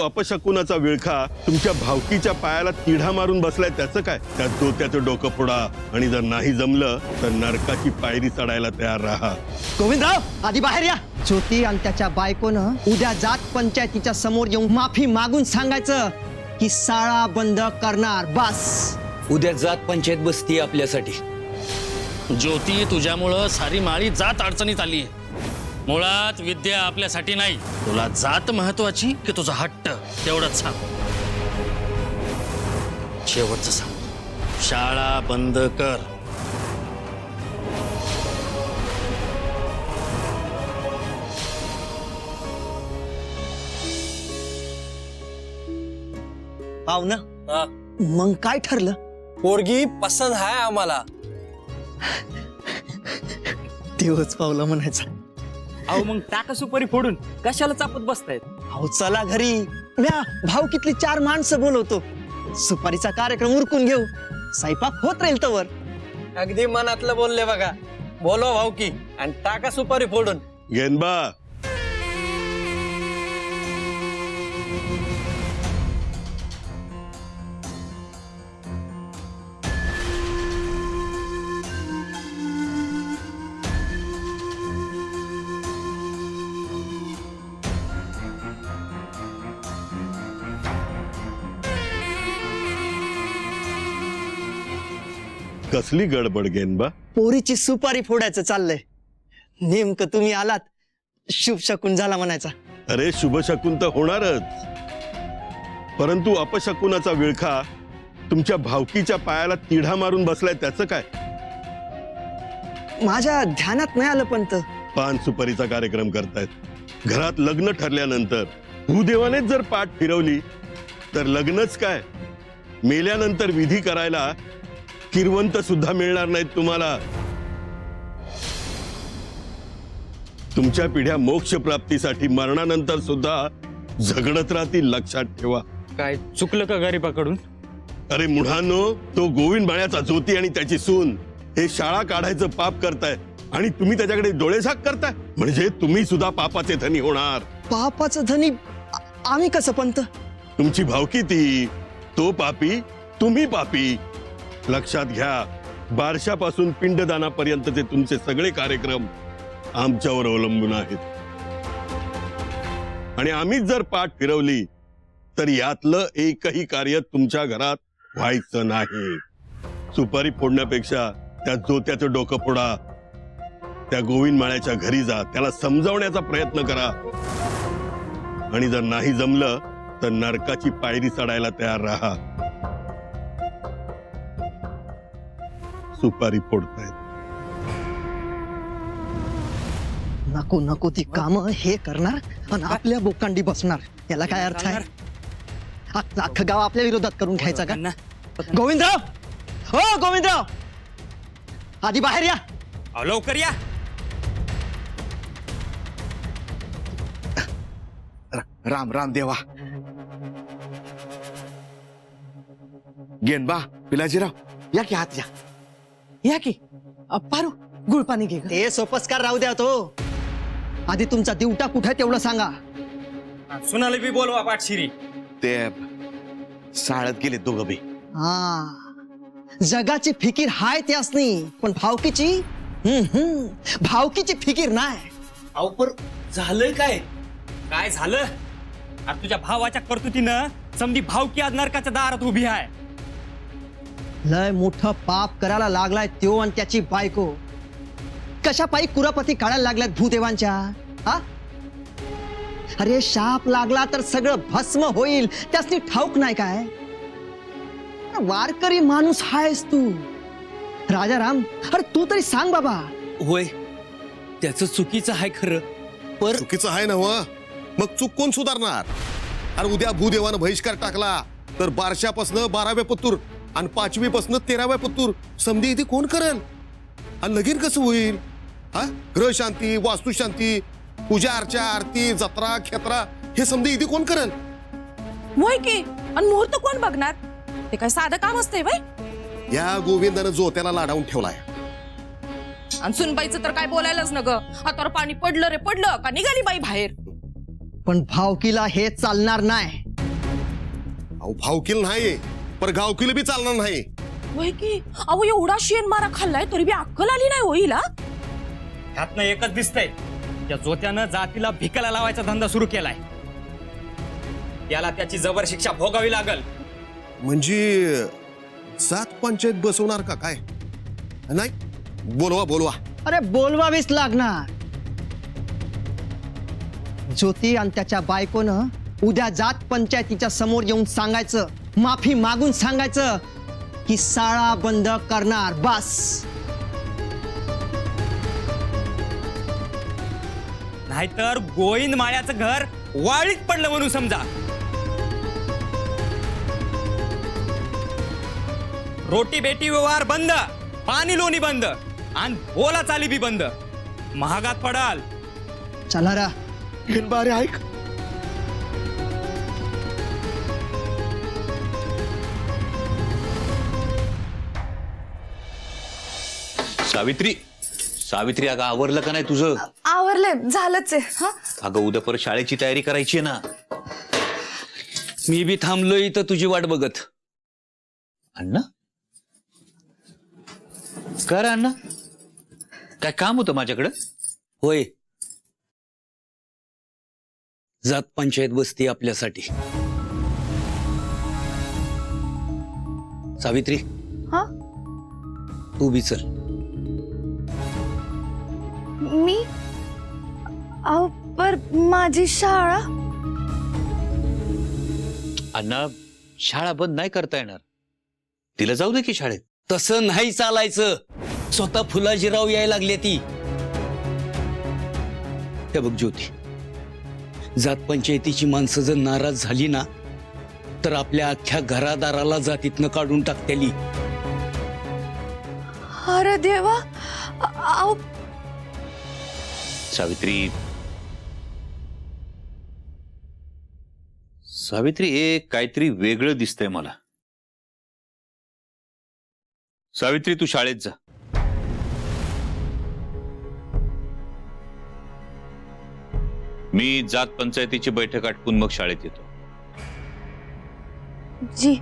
अपशकुनाचा विळखा तुमच्या भावकीच्या पायाला तिढा मारून बसलाय त्याचं काय? त्यात त्याचं डोकं फोडा आणि जर नाही जमलं तर नरकाची पायरी चढायला तयार राहा. गोविंदराव आधी बाहेर या. ज्योती आणि त्याच्या बायकोनं उद्या जात पंचायतीच्या समोर येऊन माफी मागून सांगायचं की शाळा बंद करणार. बस. उद्या जात पंचायत बसती आपल्यासाठी. ज्योती, तुझ्यामुळं सारी माळी जात अडचणीत आली आहे. मुळात विद्या आपल्यासाठी नाही, तुला जात महत्वाची की तुझा हट्ट तेवढंच सांग. शेवटचं सांग, शाळा बंद कर. पाहुणं मग काय ठरलं? पोरगी पसंत आहे आम्हाला. तेवच पावलं म्हणायचं. अहो मग टाका सुपारी फोडून कशाला चापत बसतायत? अहो चला घरी. म्या भावकीतली 4 माणसं बोलवतो. सुपारीचा कार्यक्रम उरकून घेऊ. स्वयंपाक होत राहील तवर. अगदी मनातलं बोलले बघा. बोलो भाऊकी आणि टाका सुपारी फोडून. गेनबा, कसली गडबड गेनबा? पोरीची सुपारी फोडायचं चाललंय. नेमकं तुम्ही आलात, शुभ शकून झाला म्हणायचा. अरे शुभशकुन तर होणारच, परंतु अपशकुनाचा विळखा तुमच्या भावकीच्या पायाला तिढा मारून बसलाय त्याचं काय? माझ्या ध्यानात नाही आलं पंत. पान सुपारीचा कार्यक्रम करतायत. घरात लग्न ठरल्यानंतर भूदेवानेच जर पाठ फिरवली तर लग्नच काय, मेल्यानंतर विधी करायला किरवंत सुद्धा मिळणार नाहीत तुम्हाला. तुमच्या पिढ्या मोक्ष प्राप्तीसाठी मरणानंतर सुद्धा झगडत राहतील, लक्षात ठेवा. काय चुकलं का गरीबाकडून? अरे मुढांनो, तो गोविंद बाळ्याचा ज्योती आणि त्याची सून हे शाळा काढायचं पाप करताय आणि तुम्ही त्याच्याकडे डोळेझाक करताय. म्हणजे तुम्ही सुद्धा पापाचे धनी होणार. पापाचं धनी आम्ही कसं पंत? तुमची भावकी ती, तो पापी, तुम्ही पापी. लक्षात घ्या, बारशापासून पिंडदानापर्यंतचे तुमचे सगळे कार्यक्रम आमच्यावर अवलंबून आहेत आणि आम्हीच जर पाठ फिरवली तर यातलं एकही कार्य तुमच्या घरात व्हायचं नाही. सुपारी फोडण्यापेक्षा त्या जोत्याचं डोकं फोडा. त्या गोविंद माळ्याच्या घरी जा, त्याला समजावण्याचा प्रयत्न करा आणि जर नाही जमलं तर नरकाची पायरी चढायला तयार राहा. सुपारी फोडतायत. नको नको ती काम हे करणार आणि आपल्या बोकांडी बसणार. याला काय अर्थ आहे? अख्खं गाव आपल्या विरोधात करून घ्यायचा का? गोविंदराव, हो गोविंदराव, आधी बाहेर या. लवकर या. राम राम देवा. गेनबा, पिलाजीराव या की आत या. या की. पारू गुळपाणी घे. ते सोपस्कार राहू द्या. तो आधी तुमचा दिवटा कुठे तेवढं सांगा. सुनाला बी बोलवा पाठशिरी. ते शाळेत गेले दोघं बी. जगाची फिकीर हाय ते असणी, पण भावकीची भावकीची फिकीर नाही. अहो पर झालंय काय? काय झालं? अरे तुझ्या भावाच्या कर्तुतीनं समधी भावकी आज नरकाच्या दारात उभी आहे. लय मोठं पाप करायला लागलाय त्यो आणि त्याची बायको. कशा पायी कुरापती काढायला लागल्यात भूदेवांच्या. अरे शाप लागला तर सगळं भस्म होईल, त्यासनी ठाऊक नाही काय? वारकरी माणूस हायस तू राजाराम. अरे तू तरी सांग बाबा. होय, त्याचं चुकीचं आहे खरं, पर चुकीचं आहे ना व? मग चूक कोण सुधारणार? अरे उद्या भूदेवानं बहिष्कार टाकला तर बारशापासून 12व्या पत्तूर आणि 5वी पासून 13व्या पत्तूर समधी इथे कोण करेल? आणि लगीन कसं होईल? ग्रह शांती, वास्तुशांती, पूजा अर्चा, आरती, जत्रा, खेत्रा हे समधी इथे कोण करेल? वय की. आणि मुहूर्त कोण बघणार? ते काय साधं काम असतंय वय? या गोविंदानं जोत्याला लाडावून ठेवलाय. आणि सुनबाईचं तर काय बोलायलाच न ग. हातावर पाणी पडलं रे पडलं का निघाली बाई बाहेर. पण भावकीला हे चालणार नाही. अहो भावकील नाही पर गावकील बी चालणार नाही. होय की अहो एवढा शेण मारा खाल्लाय तरी बी अक्कल आली नाही होईल हा? ह्यातनं एकच दिसतंय, त्या जोत्यानं जातीला भिकाला लावायचा धंदा सुरू केलाय. याला त्याची जबर शिक्षा भोगावी लागल. म्हणजे जात पंचायत बसवणार का काय? नाही, बोलवा. अरे बोलवावीच लागणार. ज्योती आणि त्याच्या बायकोनं उद्या जात पंचायतीच्या समोर येऊन सांगायचं, माफी मागून सांगायचं की शाळा बंद करणार बस. नाहीतर गोविंद माळ्याचं घर वाळीत पडलं म्हणून समजा. रोटी बेटी व्यवहार बंद, पाणी लोणी बंद आणि बोला चाली बी बंद. महागात पडाल. चला रा. बारे ऐक, सावित्री अगं आवरलं का नाही तुझं? आवरले झालंच आहे. हा अगं उद्या परत शाळेची तयारी करायची आहे ना. मी बी थांबलोय इथं तुझी वाट बघत. अण्णा कर अण्णा, काय काम होतं माझ्याकडं? होय, जात पंचायत बसती आपल्यासाठी. सावित्री हा तू बी चल. मी अहो पर माझी शाळा. अण्णा शाळा बंद नाही करता येणार, तिला जाऊ दे की शाळेत. तसं नाही चालायचं. स्वतः फुलाजीराव यायला लागले ती. हे बघ ज्योती, जात पंचायतीची माणसं जर नाराज झाली ना तर आपल्या अख्ख्या घरादाराला जातीतनं काढून टाकतेली. अरे देवा. अहो सावित्री एक काहीतरी वेगळं दिसतंय मला. सावित्री तू शाळेत जा. मी जात पंचायतीची बैठक आटपून मग शाळेत येतो. जी.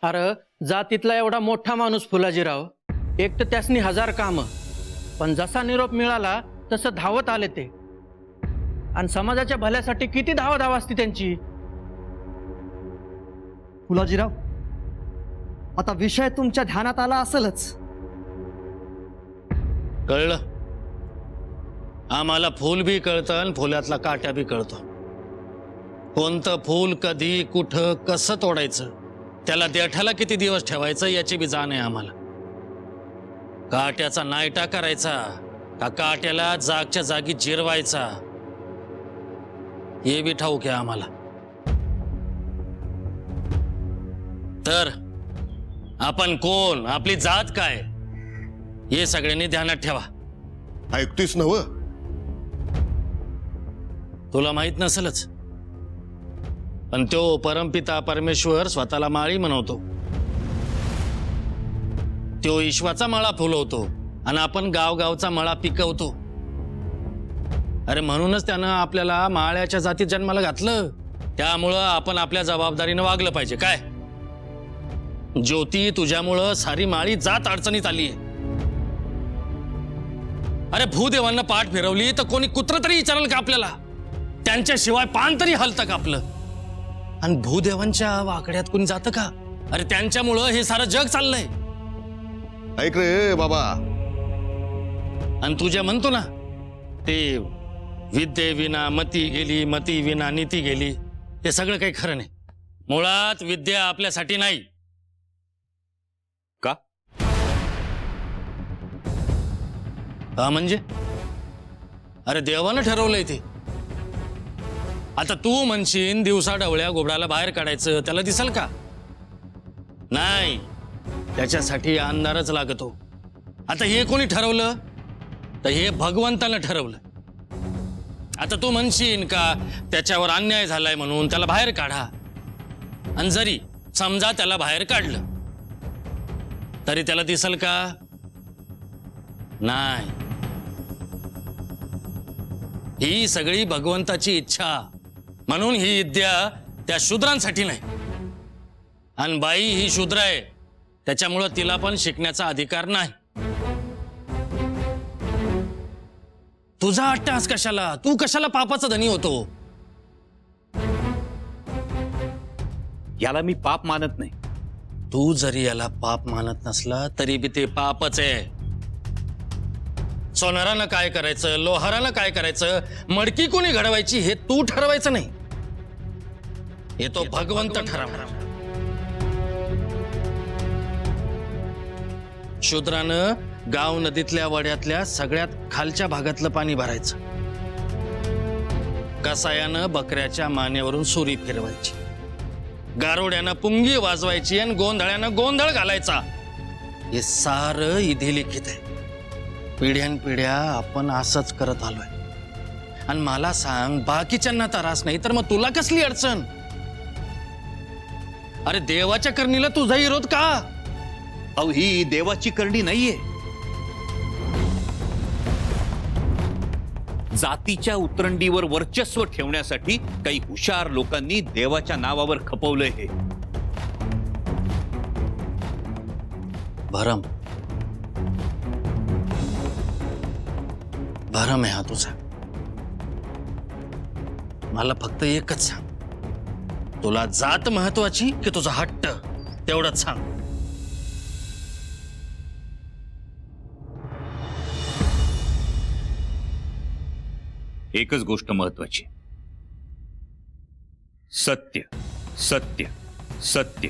अरे जातीतला एवढा मोठा माणूस फुलाजीराव, एक तर त्यासनी 1000 कामं, पण जसा निरोप मिळाला तसं धावत आले ते. आणि समाजाच्या भल्यासाठी किती धावा असती त्यांची. फुलाजीराव, आता विषय तुमच्या ध्यानात आला असेलच. कळलं? आम्हाला फूल बी कळतं आणि फुलातला काट्या बी कळतो. कोणतं फूल कधी कुठं कसं तोडायचं, त्याला देठाला किती दिवस ठेवायचं याची बी जाण आहे आम्हाला. काट्याचा नायटा करायचा का काट्याला जागच्या जागी जिरवायचा हे बी ठाऊक आहे आम्हाला. तर आपण कोण, आपली जात काय, हे सगळ्यांनी ध्यानात ठेवा. ऐकतोयस नव? तुला माहित नसेलच, पण तो परमपिता परमेश्वर स्वतःला माळी म्हणवतो. तो ईश्वाचा मळा फुलवतो आणि आपण गावगावचा मळा पिकवतो. अरे म्हणूनच त्यानं आपल्याला माळ्याच्या जातीत जन्माला घातलं. त्यामुळं आपण आपल्या जबाबदारीनं वागलं पाहिजे. काय ज्योती, तुझ्यामुळं सारी माळी जात अडचणीत आली आहे. अरे भूदेवांना पाठ फिरवली तर कोणी कुत्र तरी विचारेल का आपल्याला? त्यांच्याशिवाय पान तरी हलतं का आपलं? आणि भूदेवांच्या वाकड्यात कोणी जातं का? अरे त्यांच्यामुळं हे सारं जग चाललंय. ऐक रे बाबा, आणि तुझ्या म्हणतो ना ते विद्ये विना मती गेली, मती विना नीती गेली, हे सगळं काही खरं नाही. मुळात विद्या आपल्यासाठी नाही. का? म्हणजे अरे देवानं ठरवलंय ते. आता तू म्हणशील दिवसा ढवळ्या घोबडाला बाहेर काढायचं, त्याला दिसल का? नाही, त्याच्यासाठी अंधारच लागतो. आता हे कोणी ठरवलं? तर हे भगवंतानं ठरवलं. आता तू म्हणशील का त्याच्यावर अन्याय झालाय म्हणून त्याला बाहेर काढा, आणि जरी समजा त्याला बाहेर काढलं तरी त्याला दिसल का? नाही. ही सगळी भगवंताची इच्छा, म्हणून ही विद्या त्या शूद्रांसाठी नाही. आणि बाई ही शूद्र आहे, त्याच्यामुळं तिला पण शिकण्याचा अधिकार नाही. तुझा अट्टहास कशाला? तू कशाला पापाचा धनी होतो? याला मी पाप मानत नाही. तू जरी याला पाप मानत नसला तरी बी ते पापच आहे. सोनारानं काय करायचं, लोहारानं काय करायचं, मडकी कोणी घडवायची हे तू ठरवायचं नाही, हे तो भगवंत ठरवणार. शूद्रानं गाव नदीतल्या वड्यातल्या सगळ्यात खालच्या भागातलं पाणी भरायचं. कसायानं बकऱ्याच्या मानेवरून सुरी फिरवायची. गारोड्यानं पुंगी वाजवायची आणि गोंधळ्यानं गोंधळ घालायचा. हे सारं इथे लिखित आहे. पिढ्यानपिढ्या आपण असंच करत आलोय. आणि मला सांग, बाकीच्यांना त्रास नाही तर मग तुला कसली अडचण? अरे देवाच्या करणीला तुझा विरोध का? अहो ही देवाची करणी नाहीये. जातीच्या उतरंडीवर वर्चस्व ठेवण्यासाठी काही हुशार लोकांनी देवाच्या नावावर खपवलंय हे. भरम भरम आहे हा तुझा. मला फक्त एकच सांग, तुला जात महत्वाची की तुझा हट्ट? तेवढंच सांग. एकच गोष्ट महत्वाची, सत्य सत्य सत्य.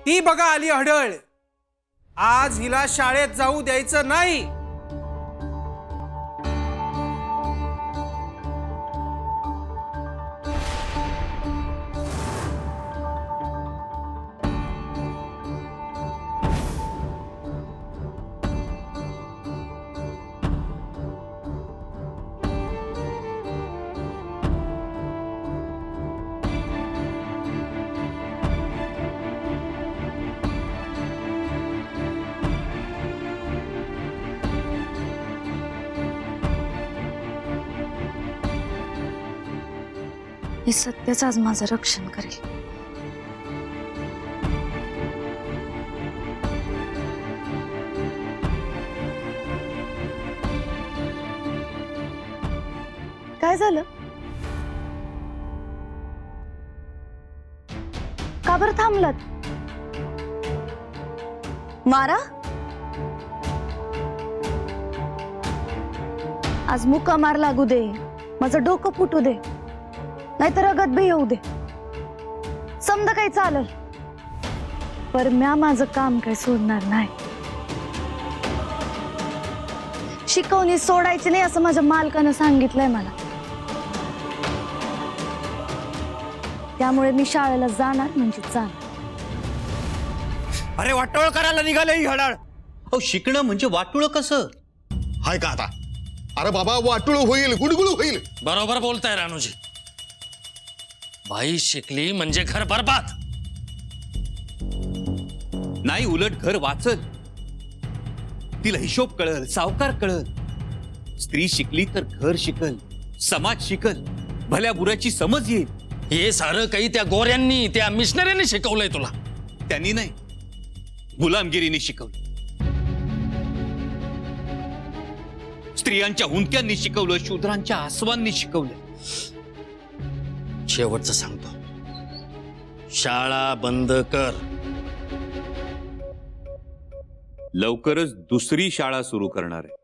ती बघा आली हडळ. आज हिला शाळेत जाऊ द्यायचं नाही. हे सत्यच आज माझं रक्षण करेल. काय झालं? का बरं थांबलात? मारा. आज मुक्का मार लागू दे, माझं डोकं फुटू दे, नाहीतर रगत बी येऊ दे, समजा काही चालल, पर म्या माझं काम काही सोडणार नाही. शिकवणी सोडायची नाही असं माझ्या मालकानं सांगितलंय मला. त्यामुळे मी शाळेला जाणार म्हणजे जाणार. अरे वाटोळ करायला निघाले ही हडाळ. अहो शिकणं म्हणजे वाटोळ कसं? हाय का आता? अरे बाबा, वाटुळ होईल, गुडगुड होईल. बरोबर बोलताय रानूजी. बाई शिकली म्हणजे घर बरबाद नाही, उलट घर वाचल. तिला हिशोब कळल, सावकार कळल. स्त्री शिकली तर घर शिकल, समाज शिकल, भल्या बुऱ्याची समज येईल. हे सारं काही त्या गोऱ्यांनी, त्या मिशनरीने शिकवलंय तुला. त्यांनी नाही, गुलामगिरीने शिकवलं. स्त्रियांच्या हुंदक्यांनी शिकवलं, शूद्रांच्या आसवांनी शिकवलं. शेवटचं सांगतो, शाळा बंद कर. लवकरच दुसरी शाळा सुरू करणार आहे.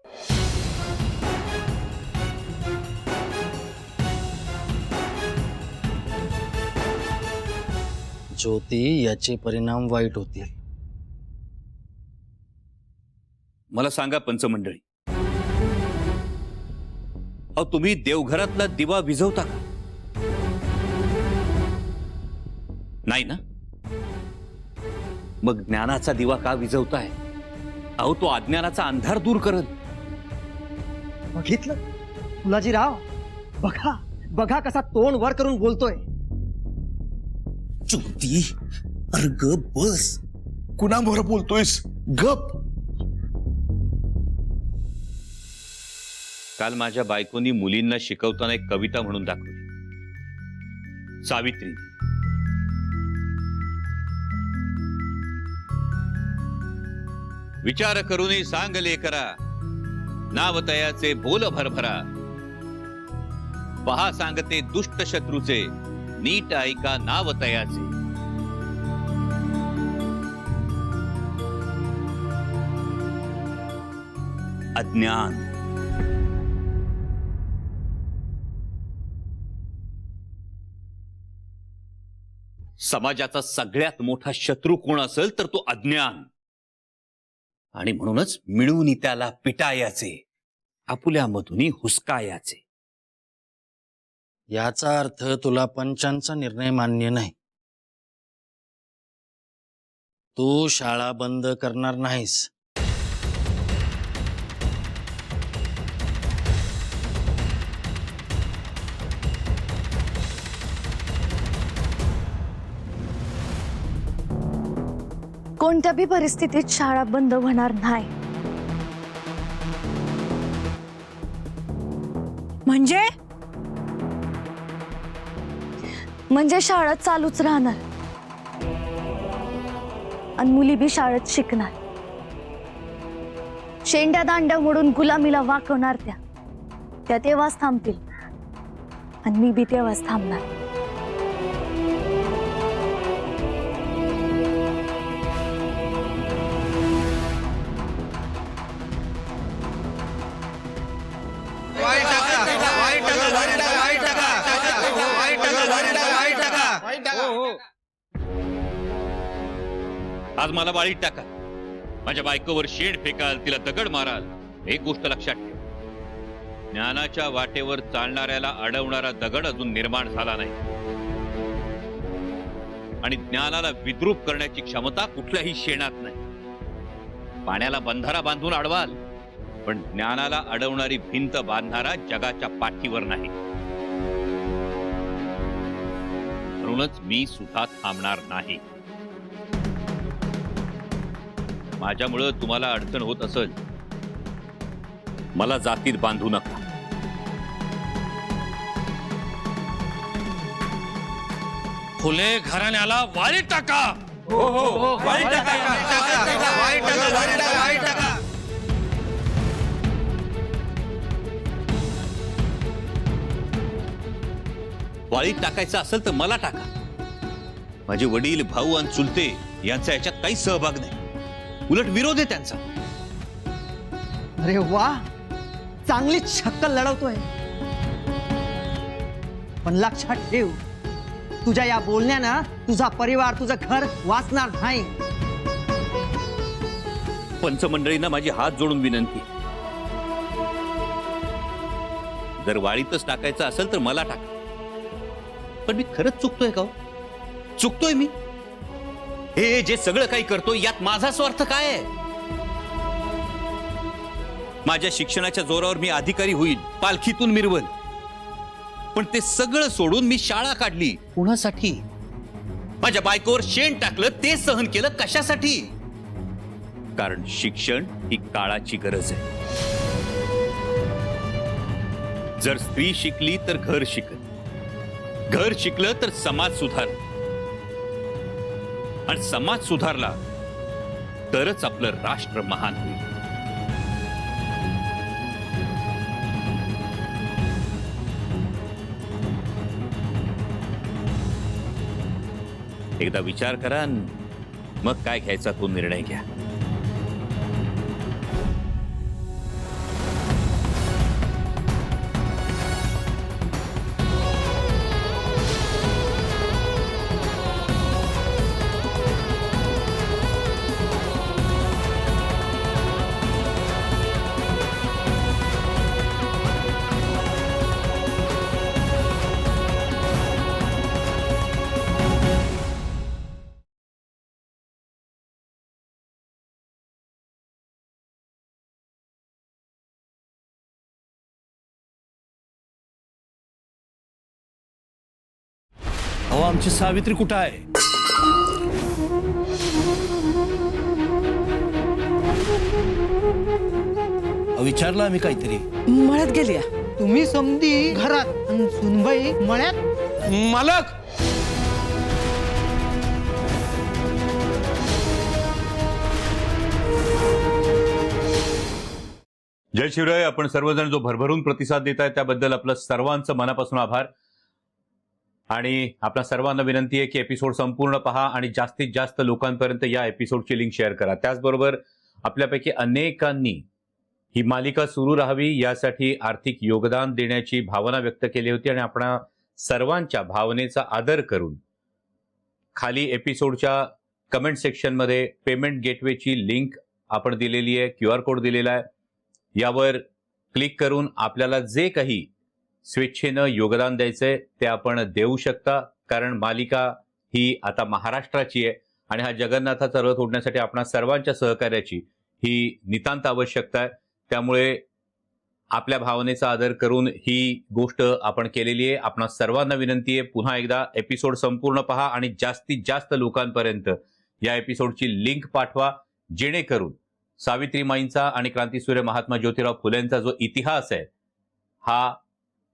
ज्योती, याचे परिणाम वाईट होतील. मला सांगा पंचमंडळी, अहो तुम्ही देवघरातला दिवा विझवता का? नाही ना? मग ज्ञानाचा दिवा का विझवताय? अहो तो अज्ञानाचा अंधार दूर करल. बघितलं फुलाजीराव, बघा बघा कसा तोंड वर करून बोलतोय. ज्योती, अरे गप बस. कुणाबरोबर बोलतोयस? गप. काल माझ्या बायकोनी मुलींना शिकवताना एक कविता म्हणून दाखवली. सावित्री. विचार करूनही सांग लेकरा, नाव तयाचे बोल भरभरा. पहा सांगते दुष्ट शत्रूचे, नीट ऐका नाव तयाचे. अज्ञान. समाजाचा सगळ्यात मोठा शत्रू कोण असेल तर तो अज्ञान. आणि म्हणूनच मिळून त्याला पिटायाचे, आपुल्यामधून हुसकायाचे. याचा अर्थ तुला पंचांचा निर्णय मान्य नाही. तू शाळा बंद करणार नाहीस. कोणत्या बी परिस्थितीत शाळा बंद होणार नाही. म्हणजे शाळा चालूच राहणार आणि मुली बी शाळेत शिकणार. शेंड्या दांड्या मोडून गुलामीला वाकवणार त्या तेव्हाच थांबतील आणि मी बी तेव्हाच थांबणार. आज मला वाळीत टाका. माझ्या बायकोवर शेड फेकाल, तिला दगड माराल. एक गोष्ट लक्षात ठेव, ज्ञानाच्या वाटेवर चालणाऱ्याला अडवणारा दगड अजून निर्माण झाला नाही. आणि ज्ञानाला विद्रूप करण्याची क्षमता कुठल्याही शेणात नाही. पाण्याला बंधारा बांधून अडवाल, पण ज्ञानाला अडवणारी भिंत बांधणारा जगाच्या पाठीवर नाही. म्हणूनच मी सुद्धा थांबणार नाही. माझ्यामुळे तुम्हाला अडचण होत असेल, मला जातीत बांधू नका. फुले घराण्याला वाळीत टाका. वाळीत टाकायचं असेल तर मला टाका. माझे वडील, भाऊ आणि चुलते यांचा याच्यात काही सहभाग नाही. उलट विरोध आहे त्यांचा. अरे वा, चांगली छक्कल लढवतोय. पण लक्षात ठेव, तुझ्या या बोलण्यानं तुझा परिवार, तुझं घर वाचणार नाही. पंचमंडळींना माझी हात जोडून विनंती, जर वाळीतच टाकायचं असेल तर मला टाका. पण मी खरंच चुकतोय का? चुकतोय मी? हे जे सगळं काही करतोय यात माझा स्वार्थ काय आहे? माझ्या शिक्षणाच्या जोरावर मी अधिकारी होईल, पालखीतून मिरवल. पण ते सगळं सोडून मी शाळा काढली. कुणासाठी? माझ्या बायकोवर शेण टाकलं, ते सहन केलं कशासाठी? कारण शिक्षण ही काळाची गरज आहे. जर स्त्री शिकली तर घर शिकल, घर शिकलं तर समाज सुधार, आणि समाज सुधारला तरच आपलं राष्ट्र महान होईल. एकदा विचार करा, मग काय घ्यायचा तो निर्णय घ्या. अहो आमची सावित्री कुठं आहे? विचारलं आम्ही काहीतरी. मळत गेली तुम्ही समधी घरात आणि सुनबाई मळ्यात. मालक, जय शिवराय. आपण सर्वजण जो भरभरून प्रतिसाद देत आहे त्याबद्दल आपलं सर्वांचं मनापासून आभार. आणि आपल्या सर्वांना विनंती आहे की एपिसोड संपूर्ण पहा आणि जास्तीत जास्त लोकांपर्यंत या एपिसोडची लिंक शेअर करा. त्याचबरोबर आपल्यापैकी अनेकांनी ही मालिका सुरू राहावी यासाठी आर्थिक योगदान देण्याची भावना व्यक्त केली होती आणि आपण सर्वांच्या भावनेचा आदर करून खाली एपिसोडच्या कमेंट सेक्शनमध्ये पेमेंट गेटवेची लिंक आपण दिलेली आहे, QR कोड दिलेला आहे. यावर क्लिक करून आपल्याला जे काही स्वेच्छेनं योगदान द्यायचंय ते आपण देऊ शकता. कारण मालिका ही आता महाराष्ट्राची आहे आणि हा जगन्नाथाचा रथ ओढण्यासाठी आपणा सर्वांच्या सहकार्याची ही नितांत आवश्यकता आहे. त्यामुळे आपल्या भावनेचा आदर करून ही गोष्ट आपण केलेली आहे. आपणा सर्वांना विनंती आहे, पुन्हा एकदा एपिसोड संपूर्ण पहा आणि जास्तीत जास्त लोकांपर्यंत या एपिसोडची लिंक पाठवा, जेणेकरून सावित्रीमाईंचा आणि क्रांतीसूर्य महात्मा ज्योतिराव फुलेंचा जो इतिहास आहे हा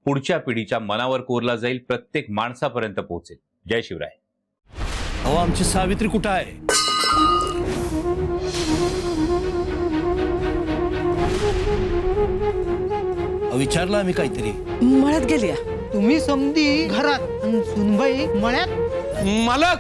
पुढच्या पिढीच्या मनावर कोरला जाईल, प्रत्येक माणसापर्यंत पोहोचेल. जय शिवराय. अहो आमची सावित्री कुठं आहे? विचारलं आम्ही काहीतरी. मळत गेली तुम्ही समधी घरात आणि सुनबाई मळ्यात. मालक,